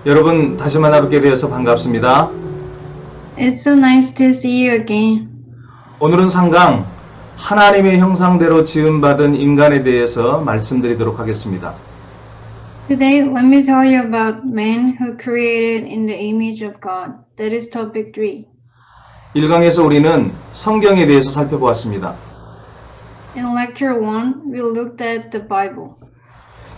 여러분 다시 만나뵙게 되어서 반갑습니다. It's so nice to see you again. 오늘은 상강 하나님의 형상대로 지음받은 인간에 대해서 말씀드리도록 하겠습니다. Today, let me tell you about man who created in the image of God. That is topic 3. 1강에서 우리는 성경에 대해서 살펴보았습니다. In lecture 1, we looked at the Bible.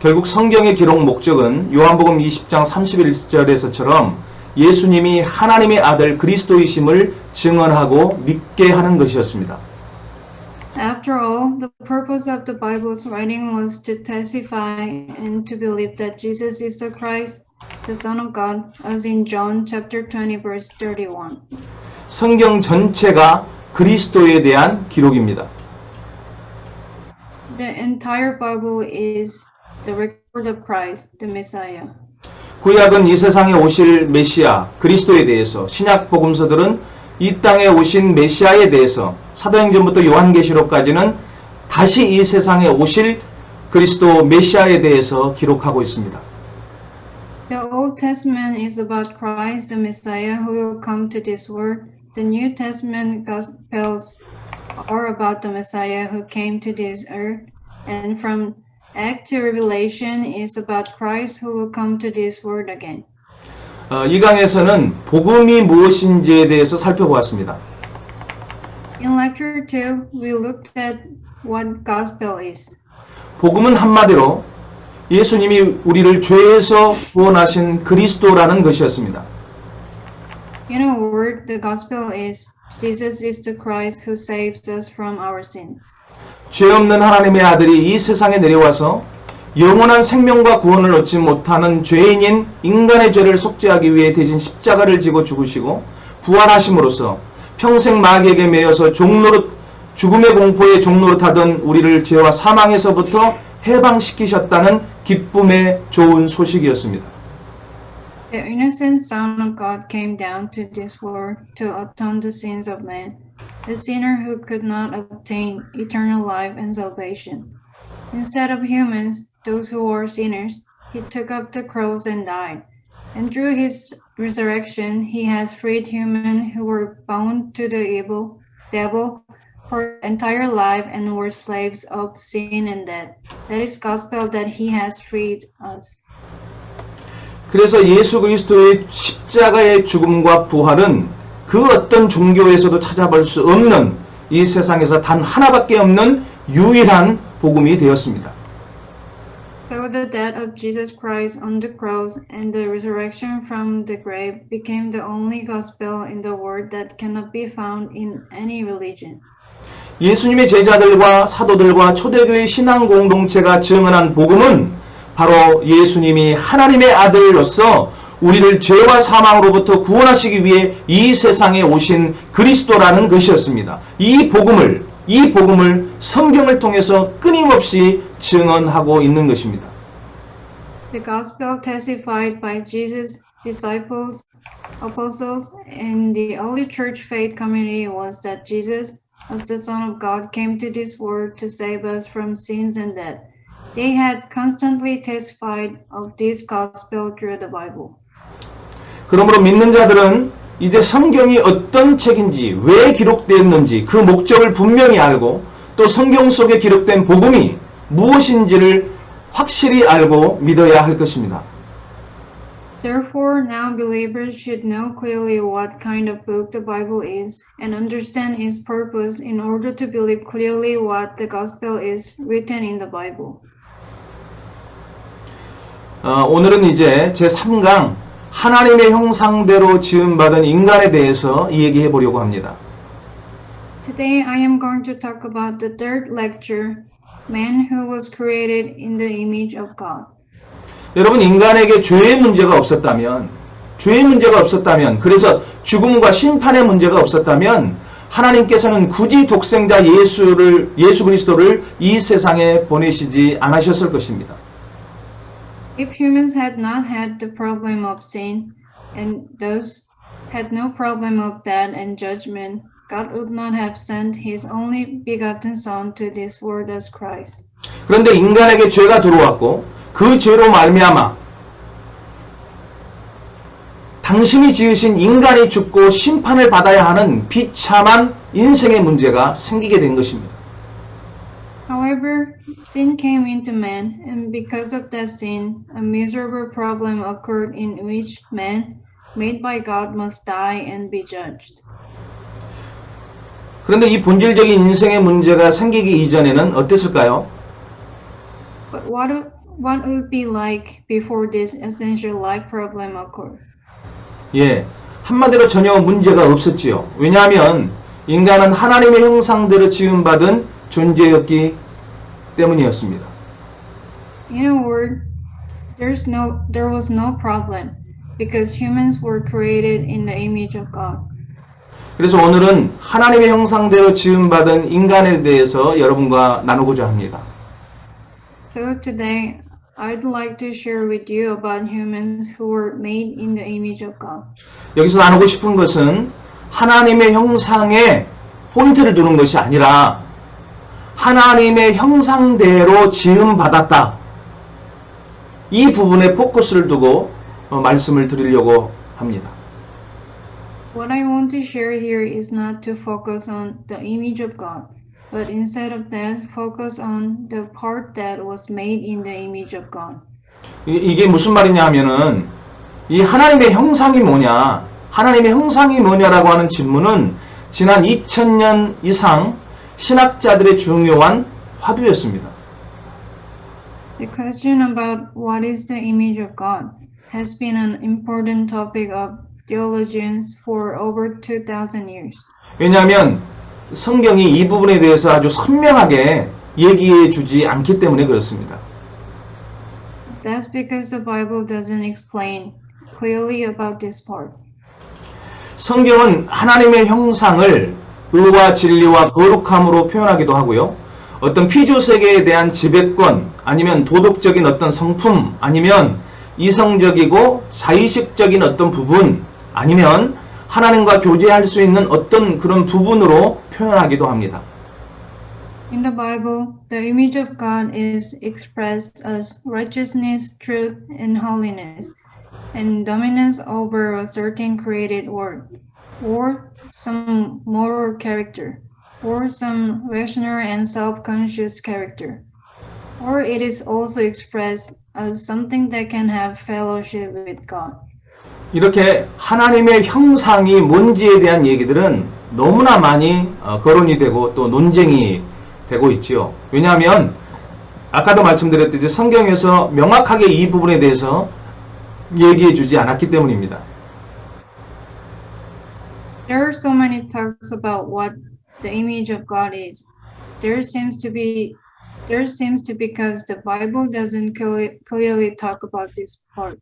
결국 성경의 기록 목적은 요한복음 20장 31절에서처럼 예수님이 하나님의 아들 그리스도이심을 증언하고 믿게 하는 것이었습니다. After all, the purpose of the Bible's writing was to testify and to believe that Jesus is the Christ, the Son of God, as in John chapter 20 verse 31. 성경 전체가 그리스도에 대한 기록입니다. The entire Bible is the record of Christ, the Messiah. 구약은 이 세상에 오실 메시아 그리스도에 대해서, 신약 복음서들은 이 땅에 오신 메시아에 대해서, 사도행전부터 요한계시록까지는 다시 이 세상에 오실 그리스도 메시아에 대해서 기록하고 있습니다. The Old Testament is about Christ, the Messiah, who will come to this world. The New Testament Gospels are about the Messiah who came to this earth. And from Act to Revelation is about Christ who will come to this world again. 이 강에서는 복음이 무엇인지에 대해서 살펴보았습니다. In Lecture 2, we looked at what Gospel is. 복음은 한마디로 예수님이 우리를 죄에서 구원하신 그리스도라는 것이었습니다. In a word, the Gospel is Jesus is the Christ who saves us from our sins. 죄 없는 하나님의 아들이 이 세상에 내려와서 영원한 생명과 구원을 얻지 못하는 죄인인 인간의 죄를 속죄하기 위해 대신 십자가를 지고 죽으시고 부활하심으로써 평생 마귀에게 매여서 죽음의 공포에 종노릇하던 우리를 죄와 사망에서부터 해방시키셨다는 기쁨의 좋은 소식이었습니다. The innocent Son of God came down to this world to atone the sins of man, the sinner who could not obtain eternal life and salvation. Instead of humans, those who were sinners, he took up the cross and died. And through his resurrection, he has freed humans who were bound to the devil for entire life and were slaves of sin and death. That is gospel that he has freed us. 그래서 예수 그리스도의 십자가의 죽음과 부활은 그 어떤 종교에서도 찾아볼 수 없는, 이 세상에서 단 하나밖에 없는 유일한 복음이 되었습니다. So the death of Jesus Christ on the cross and the resurrection from the grave became the only gospel in the world that cannot be found in any religion. 예수님의 제자들과 사도들과 초대교회 신앙 공동체가 증언한 복음은 바로 예수님이 하나님의 아들로서 우리를 죄와 사망으로부터 구원하시기 위해 이 세상에 오신 그리스도라는 것이었습니다. 이 복음을 성경을 통해서 끊임없이 증언하고 있는 것입니다. The gospel testified by Jesus' disciples, apostles, and the early church faith community was that Jesus, as the Son of God, came to this world to save us from sins and death. They had constantly testified of this gospel through the Bible. 그러므로 믿는 자들은 이제 성경이 어떤 책인지, 왜 기록되었는지 그 목적을 분명히 알고, 또 성경 속에 기록된 복음이 무엇인지를 확실히 알고 믿어야 할 것입니다. Therefore, now believers should know clearly what kind of book the Bible is and understand its purpose in order to believe clearly what the gospel is written in the Bible. 오늘은 이제 제3강 하나님의 형상대로 지음받은 인간에 대해서 이야기해 보려고 합니다. Today I am going to talk about the third lecture, Man who was created in the image of God. 여러분, 인간에게 죄의 문제가 없었다면, 그래서 죽음과 심판의 문제가 없었다면 하나님께서는 굳이 독생자 예수 그리스도를 이 세상에 보내시지 않으셨을 것입니다. If humans had not had the problem of sin and those had no problem of death and judgment, God would not have sent his only begotten Son to this world as Christ. 그런데 인간에게 죄가 들어왔고 그 죄로 말미암아 당신이 지으신 인간이 죽고 심판을 받아야 하는 비참한 인생의 문제가 생기게 된 것입니다. However, sin came into man, and because of that sin, a miserable problem occurred in which man, made by God, must die and be judged. 그런데 이 본질적인 인생의 문제가 생기기 이전에는 어땠을까요? But what would be like before this essential life problem occurred? 예, 한마디로 전혀 문제가 없었지요. 왜냐하면 인간은 하나님의 형상대로 지음받은 존재였기 때문이었습니다. In a word, there was no problem because humans were created in the image of God. 그래서 오늘은 하나님의 형상대로 지음받은 인간에 대해서 여러분과 나누고자 합니다. So today, I'd like to share with you about humans who were made in the image of God. 여기서 나누고 싶은 것은 하나님의 형상에 포인트를 두는 것이 아니라 하나님의 형상대로 지음받았다. 이 부분에 포커스를 두고 말씀을 드리려고 합니다. What I want to share here is not to focus on the image of God, but instead of that, focus on the part that was made in the image of God. 이게 무슨 말이냐 하면은 이 하나님의 형상이 뭐냐, 하나님의 형상이 뭐냐라고 하는 질문은 지난 2000년 이상 신학자들의 중요한 화두였습니다. The question about what is the image of God has been an important topic of theologians for over 2000 years. 왜냐하면 성경이 이 부분에 대해서 아주 선명하게 얘기해 주지 않기 때문에 그렇습니다. That's because the Bible doesn't explain clearly about this part. 성경은 하나님의 형상을 의와 진리와 거룩함으로 표현하기도 하고요. 어떤 피조세계에 대한 지배권, 아니면 도덕적인 어떤 성품, 아니면 이성적이고 자의식적인 어떤 부분, 아니면 하나님과 교제할 수 있는 어떤 그런 부분으로 표현하기도 합니다. In the Bible, the image of God is expressed as righteousness, truth, and holiness, and dominance over a certain created world, or some moral character, or some rational and self-conscious character. Or it is also expressed as something that can have fellowship with God. 이렇게 하나님의 형상이 뭔지에 대한 얘기들은 너무나 많이 거론이 되고 또 논쟁이 되고 있지요. 왜냐하면 아까도 말씀드렸듯이 성경에서 명확하게 이 부분에 대해서 얘기해 주지 않았기 때문입니다. There are so many talks about what the image of God is. There seems to because the Bible doesn't clearly talk about this part.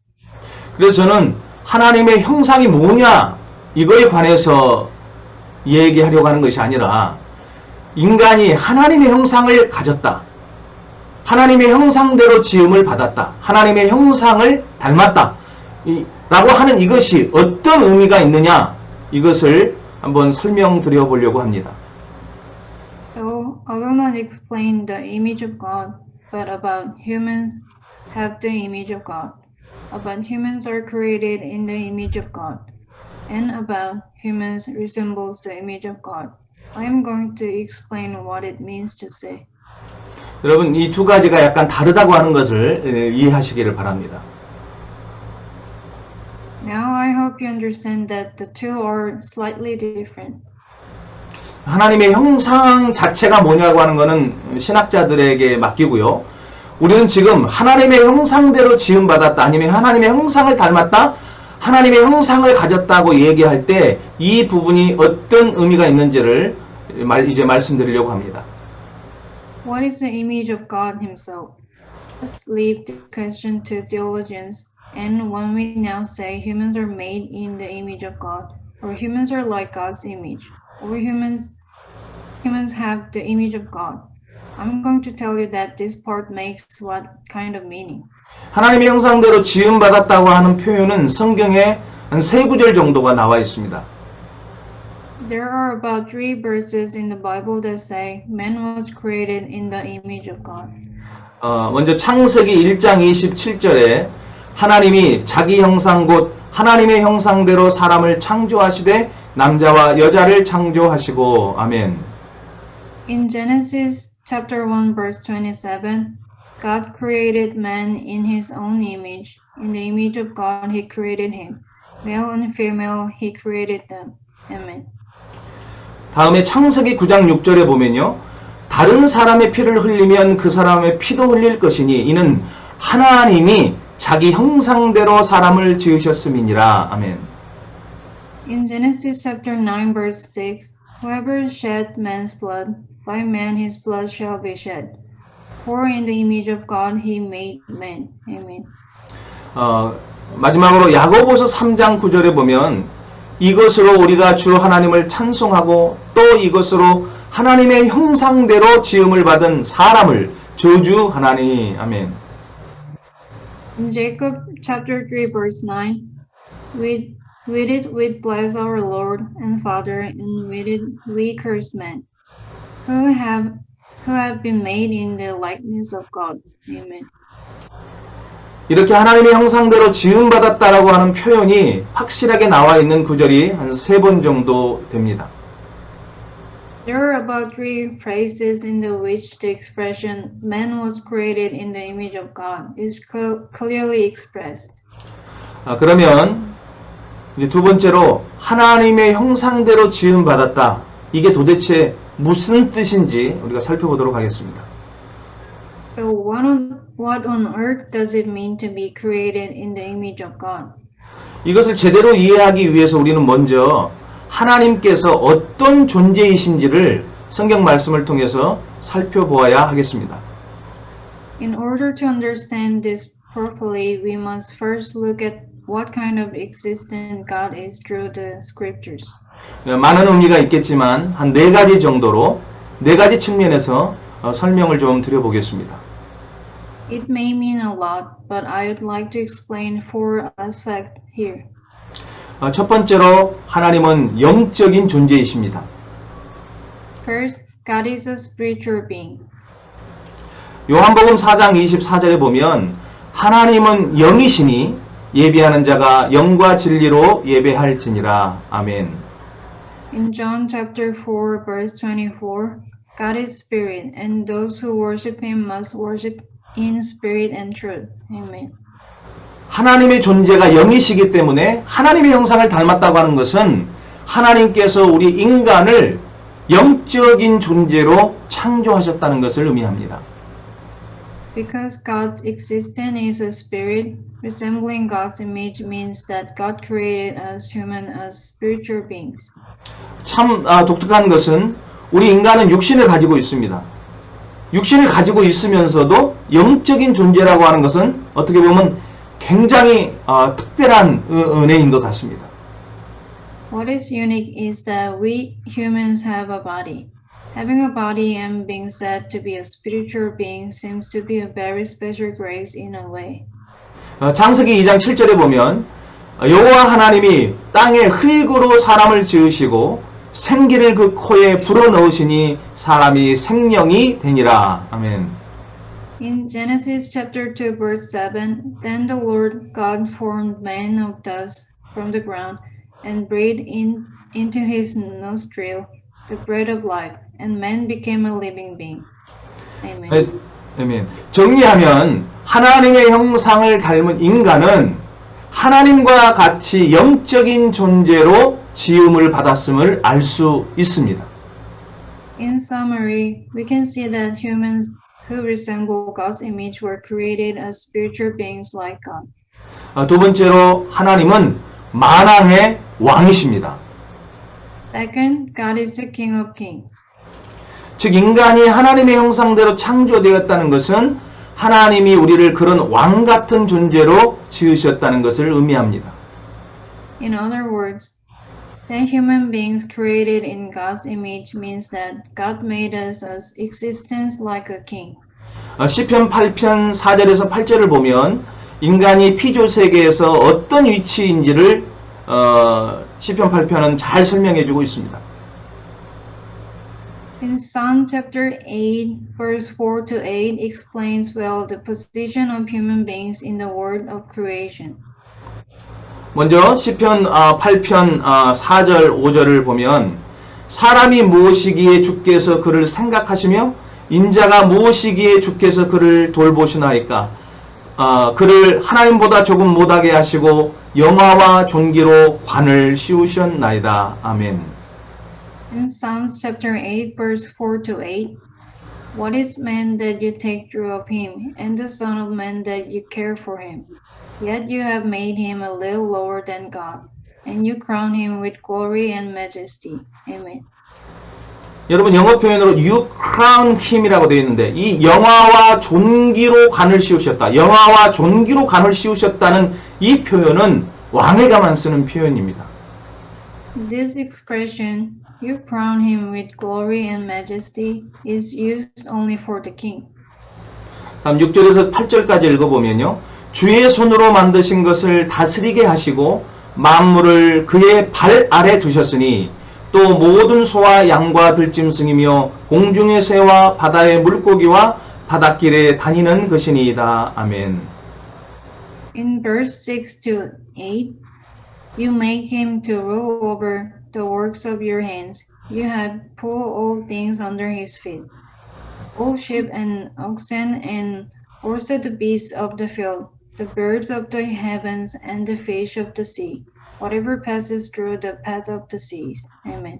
그래서 저는 하나님의 형상이 뭐냐 이거에 관해서 얘기하려고 하는 것이 아니라 인간이 하나님의 형상을 가졌다. 하나님의 형상대로 지음을 받았다. 하나님의 형상을 닮았다. 라고 하는 이것이 어떤 의미가 있느냐 이것을 한번 설명드려 보려고 합니다. So, I will not explain the image of God, but about humans have the image of God, about humans are created in the image of God, and about humans resembles the image of God. I am going to explain what it means to say. 여러분 이 두 가지가 약간 다르다고 하는 것을 이해하시기를 바랍니다. Now I hope you understand that the two are slightly different. 하나님의 형상 자체가 뭐냐고 하는 것은 신학자들에게 맡기고요. 우리는 지금 하나님의 형상대로 지음받았다, 아니면 하나님의 형상을 닮았다, 하나님의 형상을 가졌다고 얘기할 때 이 부분이 어떤 의미가 있는지를 이제 말씀드리려고 합니다. What is the image of God himself? Let's leave this question to theologians. And when we now say humans are made in the image of God, or humans are like God's image, or humans have the image of God, I'm going to tell you that this part makes what kind of meaning. 하나님의 형상대로 지음받았다고 하는 표현은 성경에 한 3구절 정도가 나와 있습니다. There are about 3 verses in the Bible that say man was created in the image of God. 먼저 창세기 1장 27절에 하나님이 자기 형상 곧 하나님의 형상대로 사람을 창조하시되 남자와 여자를 창조하시고 아멘. In Genesis chapter 1 verse 27, God created man in his own image. In the image of God he created him. Male and female he created them. Amen. 다음에 창세기 9장 6절에 보면요. 다른 사람의 피를 흘리면 그 사람의 피도 흘릴 것이니 이는 하나님이 자기 형상대로 사람을 지으셨음이니라. 아멘. In Genesis chapter 9 verse 6, whoever shed man's blood, by man his blood shall be shed. For in the image of God he made man. Amen. 마지막으로 야고보서 3장 9절에 보면 이것으로 우리가 주 하나님을 찬송하고 또 이것으로 하나님의 형상대로 지음을 받은 사람을 저주하나니. 아멘. In Jacob chapter 3 verse 9, with it we bless our Lord and Father, and with it we curse men, who have been made in the likeness of God. Amen. 이렇게 하나님의 형상대로 지음받았다라고 하는 표현이 확실하게 나와 있는 구절이 한 3번 정도 됩니다. There are about 3 phrases in the which the expression man was created in the image of God is clearly expressed. 그러면 이제 두 번째로 하나님의 형상대로 지음받았다. 이게 도대체 무슨 뜻인지 우리가 살펴보도록 하겠습니다. So what on earth does it mean to be created in the image of God? 이것을 제대로 이해하기 위해서 우리는 먼저 하나님께서 어떤 존재이신지를 성경 말씀을 통해서 살펴보아야 하겠습니다. In order to understand this properly, we must first look at what kind of existence God is through the scriptures. 많은 의미가 있겠지만 한 4가지 정도로 4가지 측면에서 설명을 좀 드려보겠습니다. It may mean a lot, but I would like to explain 4 aspects here. 첫 번째로 하나님은 영적인 존재이십니다. First, God is a spiritual being. 요한복음 4장 24절에 보면 하나님은 영이시니 예배하는 자가 영과 진리로 예배할지니라. 아멘. In John chapter 4 verse 24, God is spirit, and those who worship him must worship in spirit and truth. Amen. 하나님의 존재가 영이시기 때문에 하나님의 형상을 닮았다고 하는 것은 하나님께서 우리 인간을 영적인 존재로 창조하셨다는 것을 의미합니다. Because God's existence is a spirit, resembling God's image means that God created us human as spiritual beings. 참 독특한 것은 우리 인간은 육신을 가지고 있습니다. 육신을 가지고 있으면서도 영적인 존재라고 하는 것은 어떻게 보면 굉장히 특별한 은혜인 것 같습니다. What is unique is that we humans have a body. Having a body and being said to be a spiritual being seems to be a very special grace in a way. 창세기 2장 7절에 보면 여호와 하나님이 땅에 흙으로 사람을 지으시고 생기를 그 코에 불어넣으시니 사람이 생명이 되니라. 아멘. In Genesis chapter 2 verse 7, then the Lord God formed man of dust from the ground and breathed into his nostril the breath of life, and man became a living being. Amen. 아멘. 정리하면 하나님의 형상을 닮은 인간은 하나님과 같이 영적인 존재로 지음을 받았음을 알 수 있습니다. In summary, we can see that humans who resemble God's image were created as spiritual beings like God. 두 번째로 하나님은 만왕의 왕이십니다. Second, God is the King of Kings. 즉 인간이 하나님의 형상대로 창조되었다는 것은 하나님이 우리를 그런 왕 같은 존재로 지으셨다는 것을 의미합니다. In other words, the human beings created in God's image means that God made us as existence like a king. 시편 8편 4절에서 8절을 보면 인간이 피조 세계에서 어떤 위치인지를 시편 8편은 잘 설명해주고 있습니다. In Psalm chapter 8, verse 4 to 8 explains well the position of human beings in the world of creation. 먼저 시편 8편 4절 5절을 보면 사람이 무엇이기에 주께서 그를 생각하시며 인자가 무엇이기에 주께서 그를 돌보시나이까. 그를 하나님보다 조금 못하게 하시고 영화와 존귀로 관을 씌우셨나이다. 아멘. In Psalms chapter 8, verse 4 to 8, what is man that you take drew of him, and the son of man that you care for him? Yet you have made him a little lower than God, and you crown him with glory and majesty. Amen. 여러분 영어 표현으로 you crown him이라고 되어 있는데 이 영화와 존귀로 관을 씌우셨다. 영화와 존귀로 관을 씌우셨다는 이 표현은 왕에게만 쓰는 표현입니다. This expression, you crown him with glory and majesty, is used only for the king. 다음 6절에서 8절까지 읽어보면요. 주의 손으로 만드신 것을 다스리게 하시고 만물을 그의 발 아래 두셨으니 또 모든 소와 양과 들짐승이며 공중의 새와 바다의 물고기와 바닷길에 다니는 것이니이다. 아멘. In verse 6 to 8, you make him to rule over the works of your hands. You have put all things under his feet, all sheep and oxen, and also the beasts of the field, the birds of the heavens, and the fish of the sea, whatever passes through the path of the seas. Amen.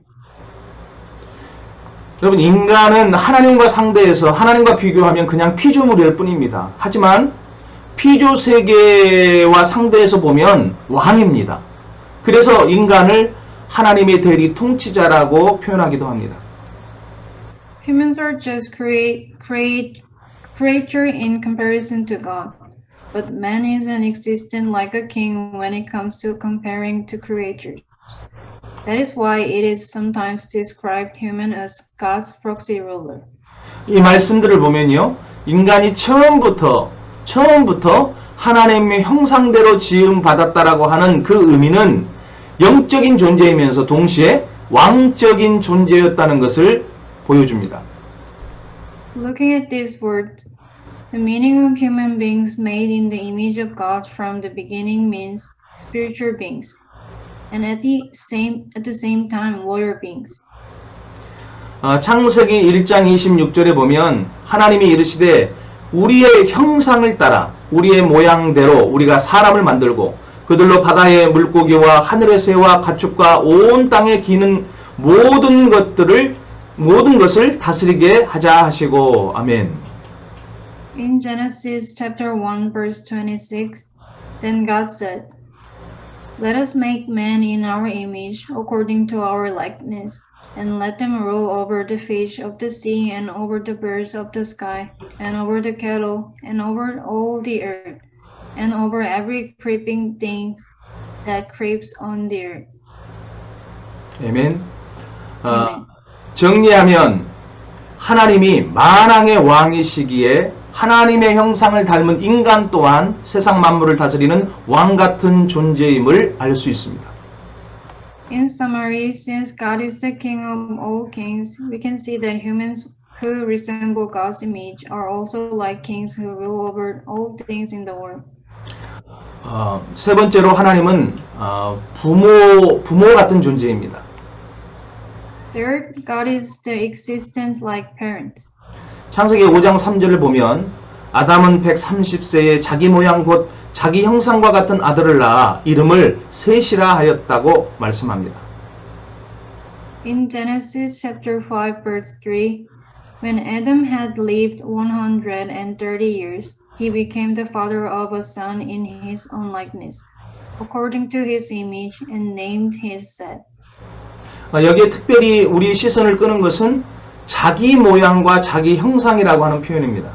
여러분 인간은 하나님과 상대해서 하나님과 비교하면 그냥 피조물일 뿐입니다. 하지만 피조 세계와 상대해서 보면 왕입니다. 그래서 인간을 하나님의 대리 통치자라고 표현하기도 합니다. Humans are just creature in comparison to God, but man isn't existent like a king when it comes to comparing to creatures. That is why it is sometimes described human as God's proxy ruler. 이 말씀들을 보면요. 인간이 처음부터 하나님의 형상대로 지음 받았다라고 하는 그 의미는 영적인 존재이면서 동시에 왕적인 존재였다는 것을 보여줍니다. Looking at this word, the meaning of human beings made in the image of God from the beginning means spiritual beings, and at the same time lower beings. 창세기 1장 26절에 보면 하나님이 이르시되 우리의 형상을 따라 우리의 모양대로 우리가 사람을 만들고 그들로 바다의 물고기와 하늘의 새와 가축과 온 땅에 기는 모든 것을 다스리게 하자 하시고 아멘. In Genesis chapter 1 verse 26, then God said, "Let us make man in our image, according to our likeness, and let them rule over the fish of the sea, and over the birds of the sky, and over the cattle, and over all the earth, and over every creeping thing that creeps on the earth." 아멘. Amen. 정리하면 하나님이 만왕의 왕이시기에 하나님의 형상을 닮은 인간 또한 세상 만물을 다스리는 왕 같은 존재임을 알 수 있습니다. In summary, since God is the King of all kings, we can see that humans who resemble God's image are also like kings who rule over all things in the world. 세 번째로 하나님은 부모 같은 존재입니다. Third, God is the existence like parent. 창세기 5장 3절을 보면 아담은 130세에 자기 모양 곧 자기 형상과 같은 아들을 낳아 이름을 셋이라 하였다고 말씀합니다. In Genesis chapter 5 verse 3, when Adam had lived 130 years, he became the father of a son in his own likeness, according to his image, and named his Seth. 여기에 특별히 우리 시선을 끄는 것은 자기 모양과 자기 형상이라고 하는 표현입니다.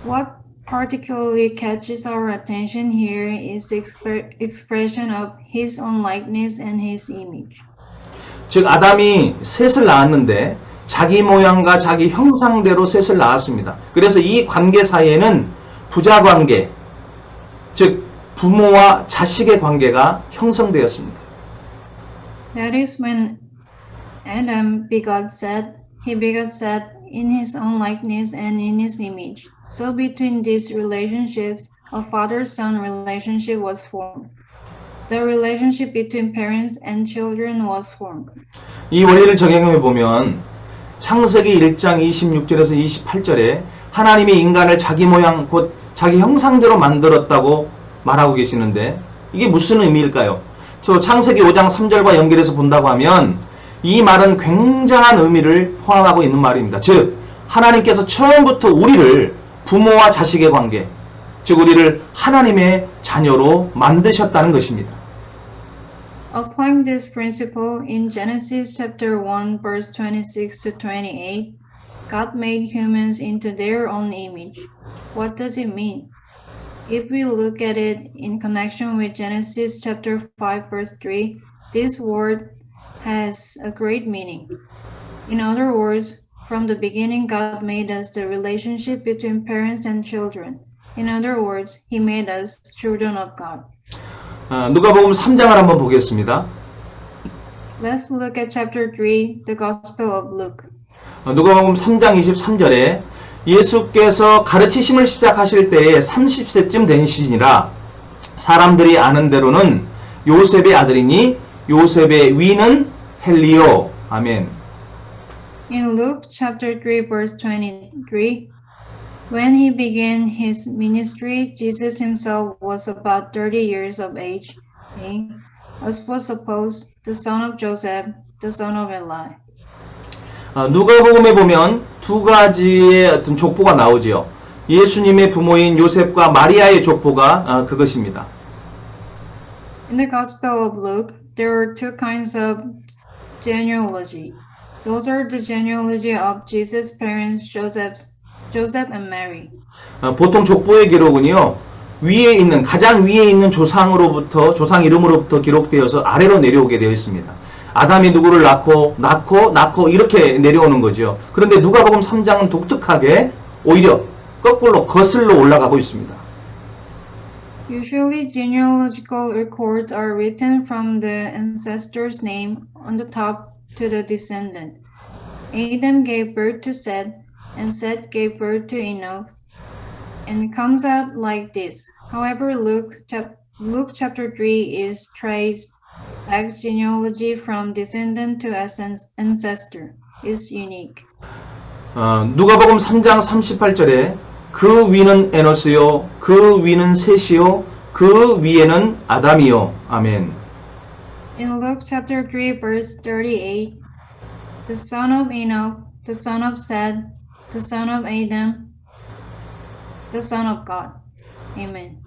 What particularly catches our attention here is the expression of his own likeness and his image. 즉 아담이 셋을 낳았는데 자기 모양과 자기 형상대로 셋을 낳았습니다. 그래서 이 관계 사이에는 부자 관계, 즉 부모와 자식의 관계가 형성되었습니다. That is when Adam begot Seth, he begot Seth in his own likeness and in his image. So between these relationships, a father-son relationship was formed. The relationship between parents and children was formed. 이 원리를 적용해 보면 창세기 1장 26절에서 28절에 하나님이 인간을 자기 모양 곧 자기 형상대로 만들었다고 말하고 계시는데 이게 무슨 의미일까요? 저 창세기 5장 3절과 연결해서 본다고 하면 이 말은 굉장한 의미를 포함하고 있는 말입니다. 즉 하나님께서 처음부터 우리를 부모와 자식의 관계, 즉 우리를 하나님의 자녀로 만드셨다는 것입니다. Applying this principle in Genesis chapter 1 verse 26 to 28, God made humans into their own image. What does it mean? If we look at it in connection with Genesis chapter 5 verse 3, this word has a great meaning. In other words, from the beginning God made us the relationship between parents and children. In other words, He made us children of God. 누가복음 3장을 한번 보겠습니다. Let's look at chapter 3, the Gospel of Luke. 누가복음 3장 23절에 예수께서 가르치심을 시작하실 때에 30세쯤 된 시기라 사람들이 아는 대로는 요셉의 아들이니 요셉의 위는 헬리오. 아멘. In Luke chapter 3 verse 23, when he began his ministry, Jesus himself was about 30 years of age, being, as was supposed, the son of Joseph, the son of Eli. 누가복음에 보면 두 가지의 어떤 족보가 나오지요. 예수님의 부모인 요셉과 마리아의 족보가 그것입니다. In the Gospel of Luke, there are two kinds of genealogy. Those are the genealogy of Jesus' parents, Joseph and Mary. 보통 족보의 기록은요. 위에 있는 가장 위에 있는 조상으로부터 조상 이름으로부터 기록되어서 아래로 내려오게 되어 있습니다. 아담이 누구를 낳고 이렇게 내려오는 거죠. 그런데 누가복음 3장은 독특하게 오히려 거꾸로 거슬러 올라가고 있습니다. Usually, genealogical records are written from the ancestor's name on the top to the descendant. Adam gave birth to Seth, and Seth gave birth to Enoch, and it comes out like this. However, Luke chapter 3 is traced back genealogy from descendant to ancestor is unique. 누가복음 3장 38절에 그 위는 에노스요, 그 위는 셋이요, 그 위에는 아담이요. 아멘. In Luke chapter 3 verse 38, the son of Enoch, the son of Seth, the son of Adam, the son of God. Amen.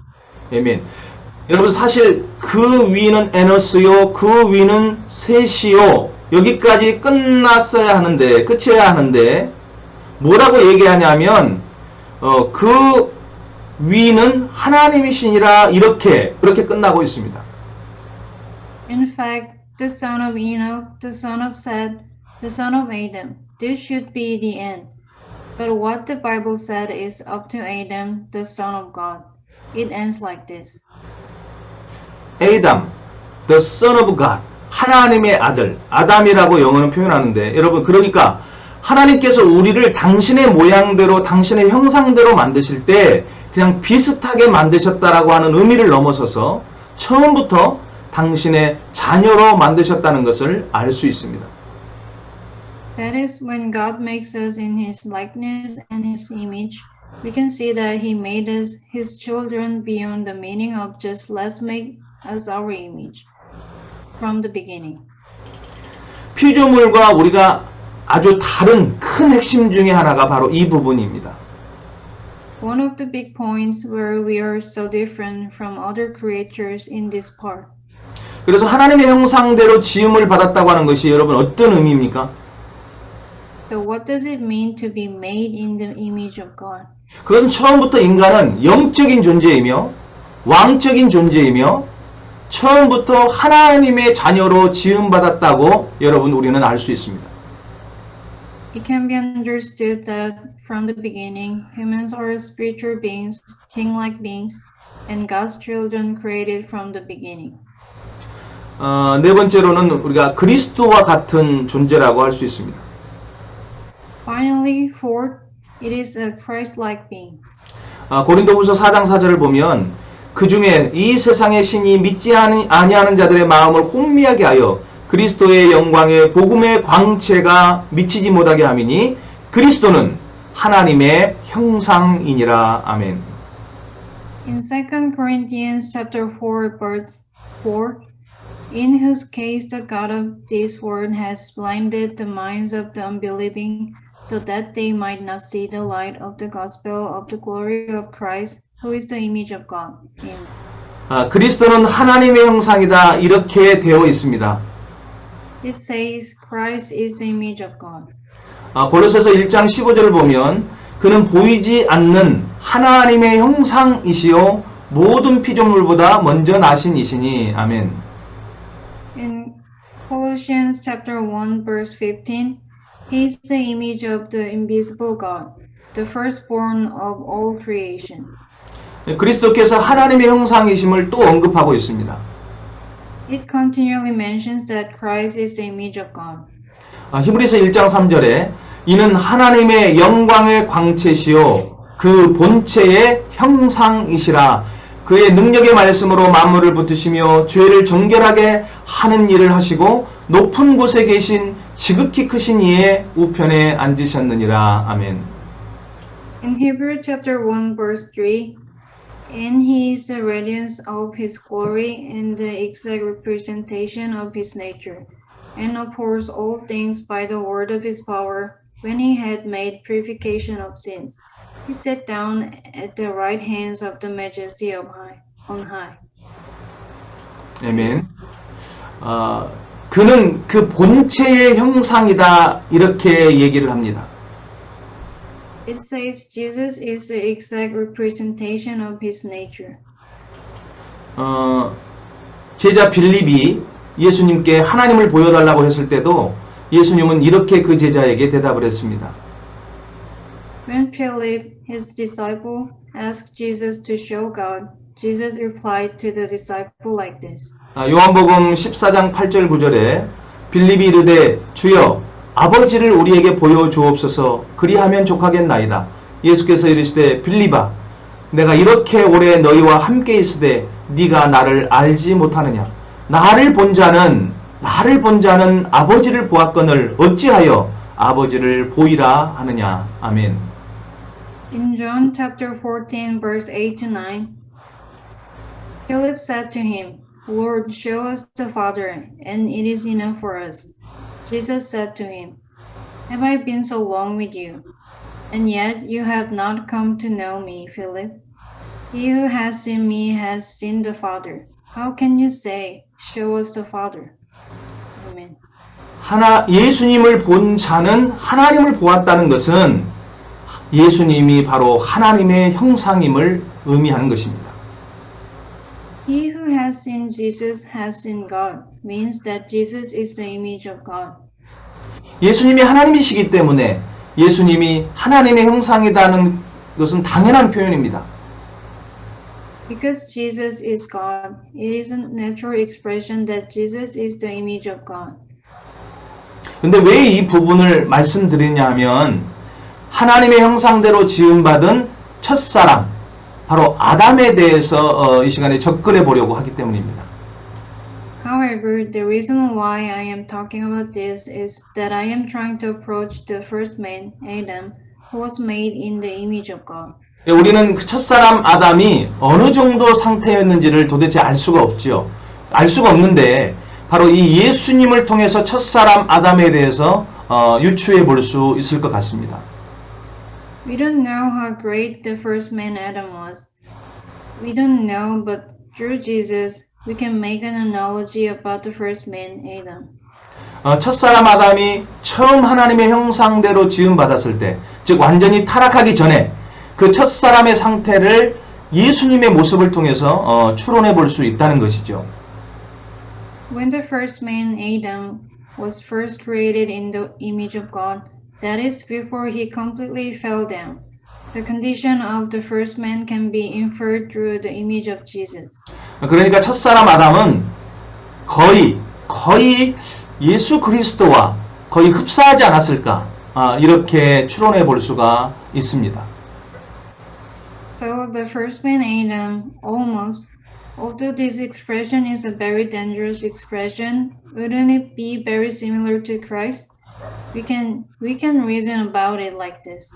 아멘. 여러분 사실 그 위는 에노스요, 그 위는 셋이요. 여기까지 끝났어야 하는데, 끝이어야 하는데 뭐라고 얘기하냐면 그 위는 하나님이시니라 이렇게 끝나고 있습니다. In fact, the son of Enoch, the son of Seth, the son of Adam. This should be the end. But what the Bible said is up to Adam, the son of God. It ends like this. Adam, the son of God, 하나님의 아들, 아담이라고 영어는 표현하는데 여러분 그러니까 하나님께서 우리를 당신의 모양대로 당신의 형상대로 만드실 때 그냥 비슷하게 만드셨다라고 하는 의미를 넘어서서 처음부터 당신의 자녀로 만드셨다는 것을 알 수 있습니다. That is, when God makes us in His likeness and His image, we can see that He made us His children beyond the meaning of just let's make us our image from the beginning. 피조물과 우리가 아주 다른 큰 핵심 중에 하나가 바로 이 부분입니다. One of the big points where we are so different from other creatures in this part. 그래서 하나님의 형상대로 지음을 받았다고 하는 것이 여러분 어떤 의미입니까? So what does it mean to be made in the image of God? 그것은 처음부터 인간은 영적인 존재이며 왕적인 존재이며 처음부터 하나님의 자녀로 지음받았다고 여러분 우리는 알 수 있습니다. It can be understood that from the beginning, humans are spiritual beings, king-like beings, and God's children created from the beginning. 네 번째로는 우리가 그리스도와 같은 존재라고 할 수 있습니다. Finally, fourth, it is a Christ-like being. 고린도후서 4장 4절을 보면 그 중에 이 세상의 신이 믿지 아니하는 자들의 마음을 혼미하게 하여 그리스도의 영광의 복음의 광채가 미치지 못하게 함이니 그리스도는 하나님의 형상이니라. 아멘. In 2 Corinthians chapter 4 verse 4, in whose case the God of this world has blinded the minds of the unbelieving, so that they might not see the light of the gospel of the glory of Christ, who is the image of God. Amen. 그리스도는 하나님의 형상이다 이렇게 되어 있습니다. It says Christ is the image of God. 골로새서 1장 15절을 보면 그는 보이지 않는 하나님의 형상이시요 모든 피조물보다 먼저 나신 이시니. 아멘. In Colossians chapter 1 verse 15, he is the image of the invisible God, the firstborn of all creation. 그리스도께서 하나님의 형상이심을 또 언급하고 있습니다. It continually mentions that Christ is the image of God. 히브리서 1장 3절에 이는 하나님의 영광의 광채시요 그 본체의 형상이시라. 그의 능력의 말씀으로 만물을 붙드시며 죄를 정결하게 하는 일을 하시고 높은 곳에 계신 지극히 크신 이의 우편에 앉으셨느니라. 아멘. In Hebrew chapter 1 verse 3, in he is the radiance of his glory and the exact representation of his nature, and upholds all things by the word of his power. When he had made purification of sins, he sat down at the right hands of the majesty on high. 아멘. 그는 그 본체의 형상이다 이렇게 얘기를 합니다. It says Jesus is the exact representation of his nature. 제자 빌립이 예수님께 하나님을 보여달라고 했을 때도 예수님은 이렇게 그 제자에게 대답을 했습니다. When Philip, his disciple, asked Jesus to show God, Jesus replied to the disciple like this. 요한복음 14장 8절 9절에 빌립이 이르되 주여 아버지를 우리에게 보여주옵소서 그리하면 족하겠나이다. 예수께서 이르시되 빌립아 내가 이렇게 오래 너희와 함께 있으되 네가 나를 알지 못하느냐. 나를 본 자는 아버지를 보았거늘 어찌하여 아버지를 보이라 하느냐. 아멘. In John chapter 14 verse 8 to 9, Philip said to him, Lord, show us the Father, and it is enough for us. Jesus said to him, Have I been so long with you, and yet you have not come to know me, Philip? He who has seen me has seen the Father. How can you say, Show us the Father? Amen. 예수님을 본 자는 하나님을 보았다는 것은 예수님이 바로 하나님의 형상임을 의미하는 것입니다. He who has seen Jesus has seen God means that Jesus is the image of God. 예수님이 하나님이시기 때문에 예수님이 하나님의 형상이라는 것은 당연한 표현입니다. Because Jesus is God, it is a natural expression that Jesus is the image of God. 근데 왜 이 부분을 말씀드리냐 하면 하나님의 형상대로 지음받은 첫사람, 바로 아담에 대해서 이 시간에 접근해 보려고 하기 때문입니다. However, the reason why I am talking about this is that I am trying to approach the first man, Adam, who was made in the image of God. 우리는 그 첫사람 아담이 어느 정도 상태였는지를 도대체 알 수가 없죠. 알 수가 없는데 바로 이 예수님을 통해서 첫사람 아담에 대해서 유추해 볼 수 있을 것 같습니다. We don't know how great the first man Adam was. We don't know, but through Jesus, we can make an analogy about the first man Adam. 첫사람 아담이 처음 하나님의 형상대로 지음받았을 때, 즉 완전히 타락하기 전에 그 첫사람의 상태를 예수님의 모습을 통해서 추론해 볼 수 있다는 것이죠. When the first man Adam was first created in the image of God, that is before he completely fell down. The condition of the first man can be inferred through the image of Jesus. 그러니까 첫사람 아담은 거의 예수 그리스도와 거의 흡사하지 않았을까 이렇게 추론해 볼 수가 있습니다. So the first man Adam almost, although this expression is a very dangerous expression, wouldn't it be very similar to Christ? We can reason about it like this.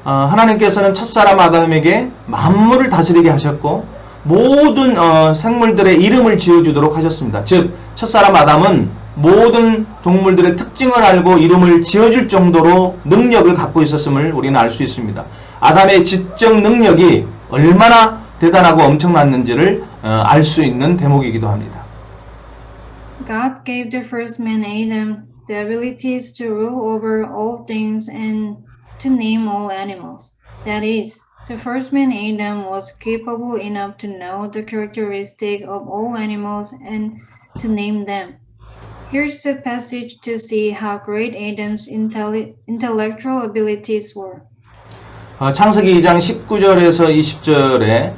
하나님께서는 첫사람 아담에게 만물을 다스리게 하셨고 모든 생물들의 이름을 지어주도록 하셨습니다. 즉 첫사람 아담은 모든 동물들의 특징을 알고 이름을 지어줄 정도로 능력을 갖고 있었음을 우리는 알 수 있습니다. 아담의 지적 능력이 얼마나 대단하고 엄청났는지를 알 수 있는 대목이기도 합니다. God gave the first man Adam the abilities to rule over all things and to name all animals. That is, the first man Adam was capable enough to know the characteristic of all animals and to name them. Here's the passage to see how great Adam's intellectual abilities were. 창세기 2장 19절에서 20절에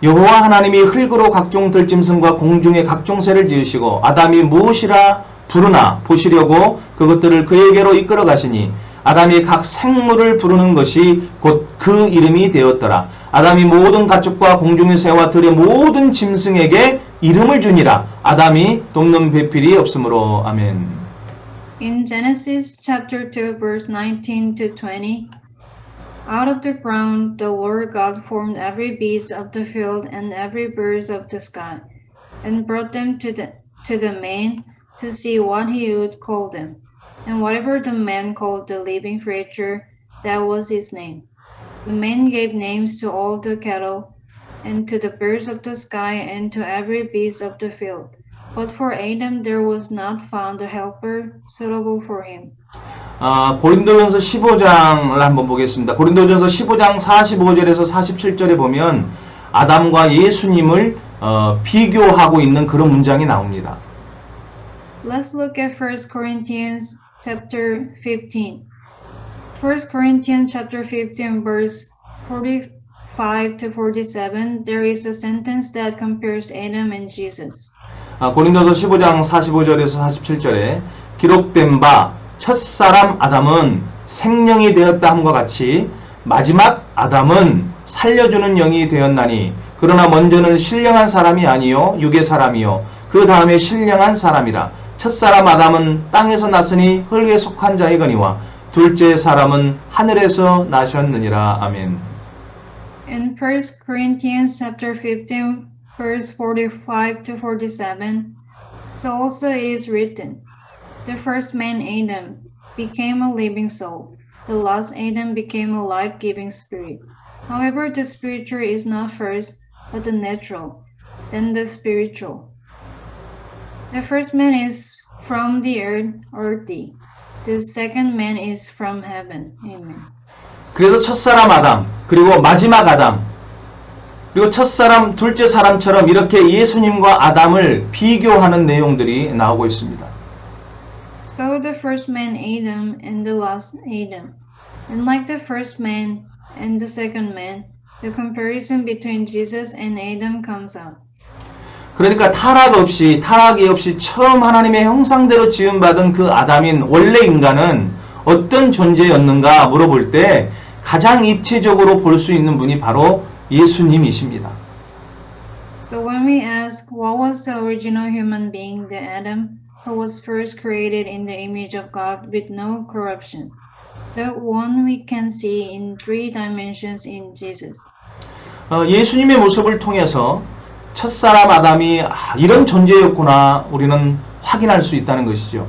여호와 하나님이 흙으로 각종 들짐승과 공중의 각종 새를 지으시고 아담이 무엇이라 부르나 보시려고 그것들을 그에게로 이끌어 가시니 아담이 각 생물을 부르는 것이 곧 그 이름이 되었더라. 아담이 모든 가축과 공중의 새와 들의 모든 짐승에게 이름을 주니라. 아담이 돕는 배필이 없으므로. 아멘. In Genesis chapter 2 verse 19 to 20, out of the ground the Lord God formed every beast of the field and every bird of the sky, and brought them to the man to see what he would call them. And whatever the man called the living creature, that was his name. The man gave names to all the cattle, and to the birds of the sky, and to every beast of the field. But for Adam there was not found a helper suitable for him. 고린도전서 15장을 한번 보겠습니다. 고린도전서 15장 45절에서 47절에 보면 아담과 예수님을 비교하고 있는 그런 문장이 나옵니다. Let's look at 1 Corinthians chapter 15. 1 Corinthians chapter 15 verse 45 to 47, there is a sentence that compares Adam and Jesus. 고린도서 15장 45절에서 47절에 기록된 바 첫사람 아담은 생명이 되었다 함과 같이 마지막 아담은 살려주는 영이 되었나니 그러나 먼저는 신령한 사람이 아니요 육의 사람이요 그 다음에 신령한 사람이라. 첫사람 아담은 땅에서 났으니 흙에 속한 자이거니와 둘째 사람은 하늘에서 나셨느니라. 아멘. In 1 Corinthians chapter 15 verse 45 to 47, so also it is written, the first man Adam became a living soul. The last Adam became a life-giving spirit. However, the spiritual is not first, but the natural, then the spiritual. The first man is from the earth, earthy. The second man is from heaven. Amen. 그래서 첫사람 아담, 그리고 마지막 아담, 그리고 첫사람, 둘째 사람처럼 이렇게 예수님과 아담을 비교하는 내용들이 나오고 있습니다. So the first man Adam and the last Adam. And like the first man and the second man, the comparison between Jesus and Adam comes out. 그러니까 타락이 없이 처음 하나님의 형상대로 지음받은 그 아담인 원래 인간은 어떤 존재였는가 물어볼 때 가장 입체적으로 볼 수 있는 분이 바로 예수님이십니다. So when we ask what was the original human being, the Adam, who was first created in the image of God with no corruption, the one we can see in 3 dimensions in Jesus. 예수님의 모습을 통해서 첫사람 아담이 이런 존재였구나 우리는 확인할 수 있다는 것이죠.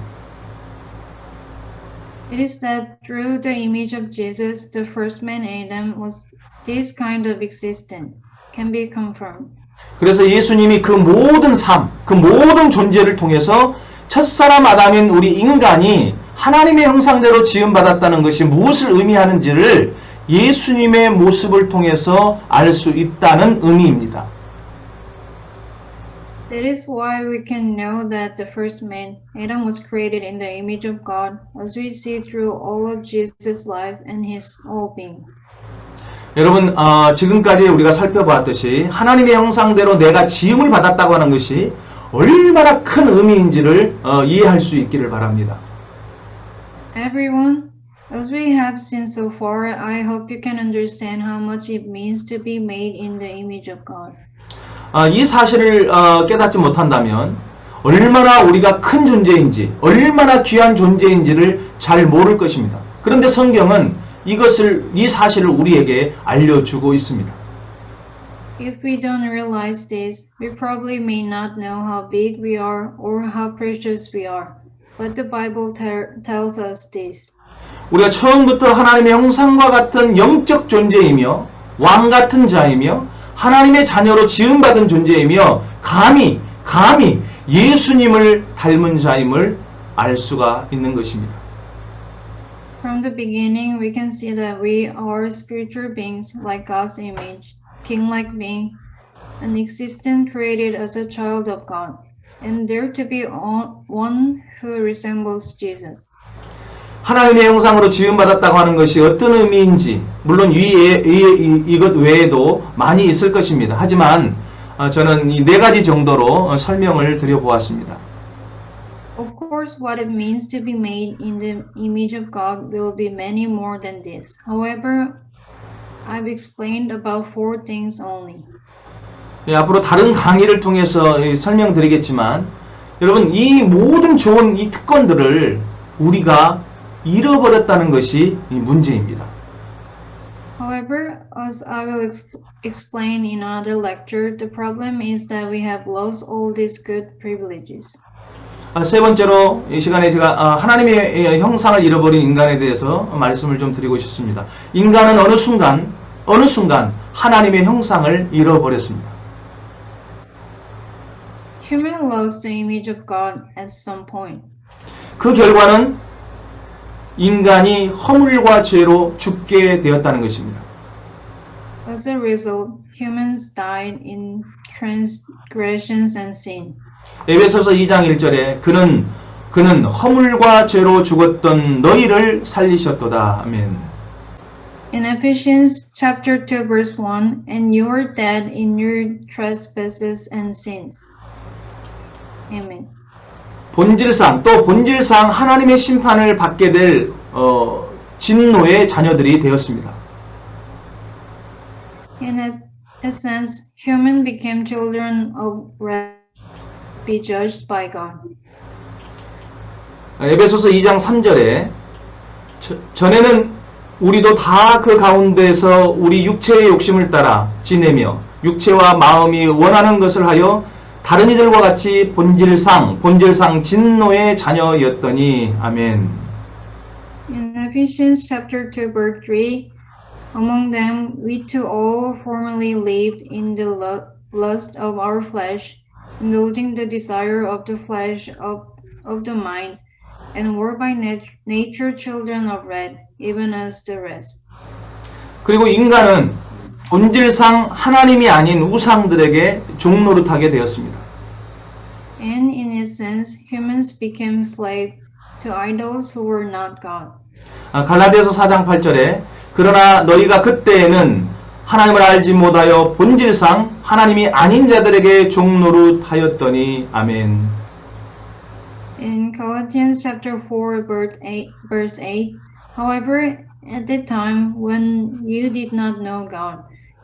It is that through the image of Jesus, the first man Adam was this kind of existence, can be confirmed. 그래서 예수님이 그 모든 삶, 그 모든 존재를 통해서 첫사람 아담인 우리 인간이 하나님의 형상대로 지음받았다는 것이 무엇을 의미하는지를 예수님의 모습을 통해서 알 수 있다는 의미입니다. That is why we can know that the first man, Adam, was created in the image of God, as we see through all of Jesus' life and his whole being. 여러분, 지금까지 우리가 살펴보았듯이 하나님의 형상대로 내가 지음을 받았다고 하는 것이 얼마나 큰 의미인지를 이해할 수 있기를 바랍니다. Everyone, As we have seen so far, I hope you can understand how much it means to be made in the image of God. 이 사실을 깨닫지 못한다면 얼마나 우리가 큰 존재인지, 얼마나 귀한 존재인지를 잘 모를 것입니다. 그런데 성경은 이 사실을 우리에게 알려주고 있습니다. If we don't realize this, we probably may not know how big we are or how precious we are. But the Bible tells us this. 우리가 처음부터 하나님의 형상과 같은 영적 존재이며 왕 같은 자이며 하나님의 자녀로 지음받은 존재이며 감히 예수님을 닮은 자임을 알 수가 있는 것입니다. From the beginning, we can see that we are spiritual beings like God's image, king-like being, an existence created as a child of God, and there to be one who resembles Jesus. 하나님의 형상으로 지음받았다고 하는 것이 어떤 의미인지 물론 이것 외에도 많이 있을 것입니다. 하지만 저는 이 네 가지 정도로 설명을 드려보았습니다. Of course, what it means to be made in the image of God will be many more than this. However, I've explained about 4 things only. 앞으로 다른 강의를 통해서 설명드리겠지만 여러분 이 모든 좋은 이 특권들을 우리가 잃어버렸다는 것이 문제입니다. However, as I will explain in another lecture, the problem is that we have lost all these good privileges. 세 번째로 이 시간에 제가 하나님의 형상을 잃어버린 인간에 대해서 말씀을 좀 드리고 싶습니다. 인간은 어느 순간 하나님의 형상을 잃어버렸습니다. Human lost the image of God at some point. 그 결과는 인간이 허물과 죄로 죽게 되었다는 것입니다. As a result, humans died in transgressions and sin. 에베소서 2장 1절에 그는 허물과 죄로 죽었던 너희를 살리셨도다. 아멘. In Ephesians chapter 2 verse 1, and you were dead in your trespasses and sins. Amen. 본질상 하나님의 심판을 받게 될 진노의 자녀들이 되었습니다. In essence, human became children of wrath, be judged by God. 에베소서 2장 3절에 전에는 우리도 다 그 가운데서 우리 육체의 욕심을 따라 지내며 육체와 마음이 원하는 것을 하여 다른 이들과 같이 본질상 진노의 자녀였더니 아멘. In Ephesians chapter 2 verse 3, among them we too all formerly lived in the lust of our flesh, indulging the desire of the flesh of the mind, and were by nature children of wrath, even as the rest. 그리고 인간은 본질상 하나님이 아닌 우상들에게 종노릇하게 되었습니다. And in essence, humans became slave to idols who were not God. 갈라디아서 4장 8절에 그러나 너희가 그때에는 하나님을 알지 못하여 본질상 하나님이 아닌 자들에게 종노릇하였더니 아멘. In Galatians chapter 4 verse 8, however, at that time when you did not know God,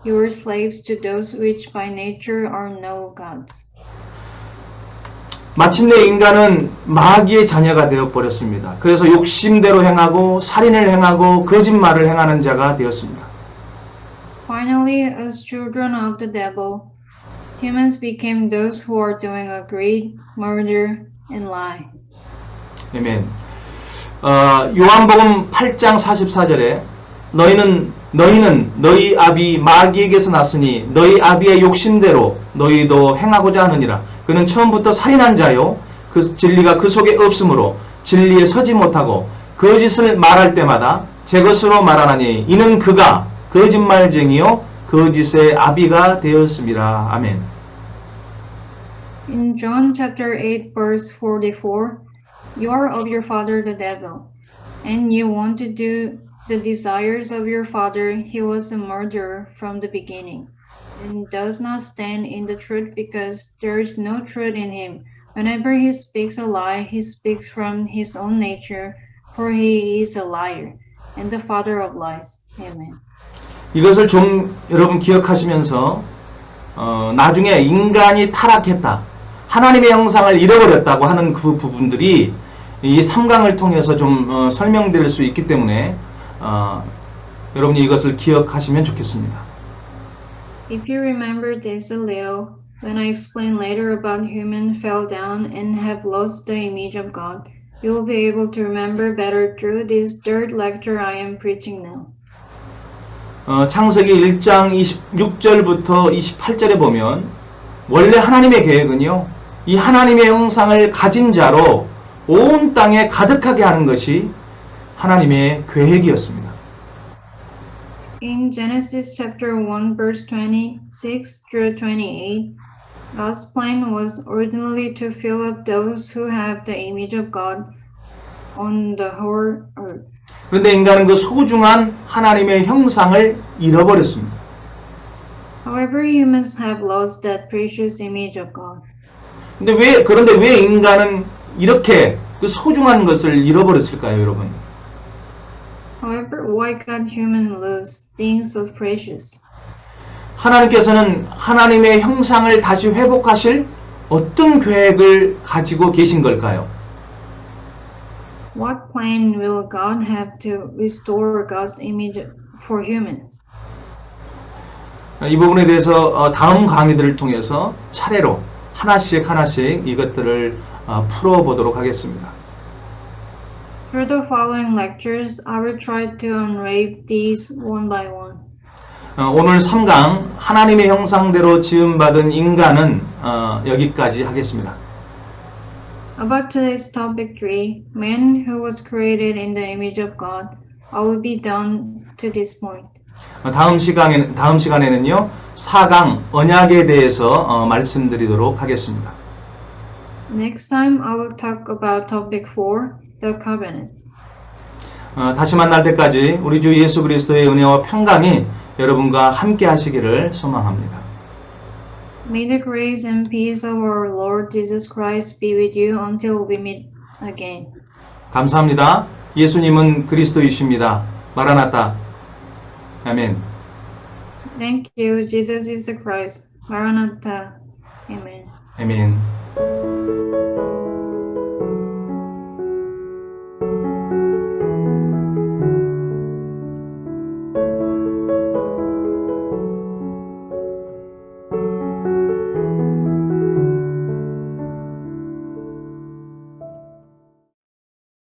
you were slaves to those which by nature are no gods. 마침내 인간은 마귀의 자녀가 되어버렸습니다. 그래서 욕심대로 행하고 살인을 행하고 거짓말을 행하는 자가 되었습니다. Finally, as children of the devil, humans became those who are doing a greed, murder, and lie. 아멘. 요한복음 8장 44절에 너희는 너희 아비 마귀에게서 났으니 너희 아비의 욕심대로 너희도 행하고자 하느니라. 그는 처음부터 살인한 자요. 그 진리가 그 속에 없으므로 진리에 서지 못하고 거짓을 말할 때마다 제 것으로 말하나니 이는 그가 거짓말쟁이요 거짓의 아비가 되었습니다. 아멘. In John chapter 8 verse 44, you are of your father the devil, and you want to do the desires of your father. He was a murderer from the beginning, and does not stand in the truth because there is no truth in him. Whenever he speaks a lie, he speaks from his own nature, for he is a liar, and the father of lies. Amen. 이것을 좀 여러분 기억하시면서 나중에 인간이 타락했다. 하나님의 형상을 잃어버렸다고 하는 그 부분들이 이 3강을 통해서 좀 설명될 수 있기 때문에 여러분이 이것을 기억하시면 좋겠습니다. If you remember this a little, when I explain later about human fell down and have lost the image of God, you will be able to remember better through this third lecture I am preaching now. 창세기 1장 26절부터 28절에 보면 원래 하나님의 계획은요, 이 하나님의 형상을 가진 자로 온 땅에 가득하게 하는 것이 하나님의 계획이었습니다. In Genesis chapter 1 verse 26 through 28, God's plan was originally to fill up those who have the image of God on the whole earth. 그런데 인간은 그 소중한 하나님의 형상을 잃어버렸습니다. However, humans have lost that precious image of God. 그런데 왜 인간은 이렇게 그 소중한 것을 잃어버렸을까요, 여러분? However, why can't humans lose things so precious? 하나님께서는 하나님의 형상을 다시 회복하실 어떤 계획을 가지고 계신 걸까요? What plan will God have to restore God's image for humans? 이 부분에 대해서 다음 강의들을 통해서 차례로 하나씩 이것들을 풀어보도록 하겠습니다. Through the following lectures, I will try to unwrap these one by one. 오늘 3강 하나님의 형상대로 지음받은 인간은 여기까지 하겠습니다. About today's topic 3, man who was created in the image of God, I will be done to this point. 다음 시간에는요 4강 언약에 대해서 말씀드리도록 하겠습니다. Next time, I will talk about topic 4, the covenant. 다시 만날 때까지 우리 주 예수 그리스도의 은혜와 평강이 여러분과 함께 하시기를 소망합니다. May the grace and peace of our Lord Jesus Christ be with you until we meet again. 감사합니다. 예수님은 그리스도이십니다. 마라나타. 아멘. Thank you. Jesus is the Christ. Maranatha. Amen. 아멘.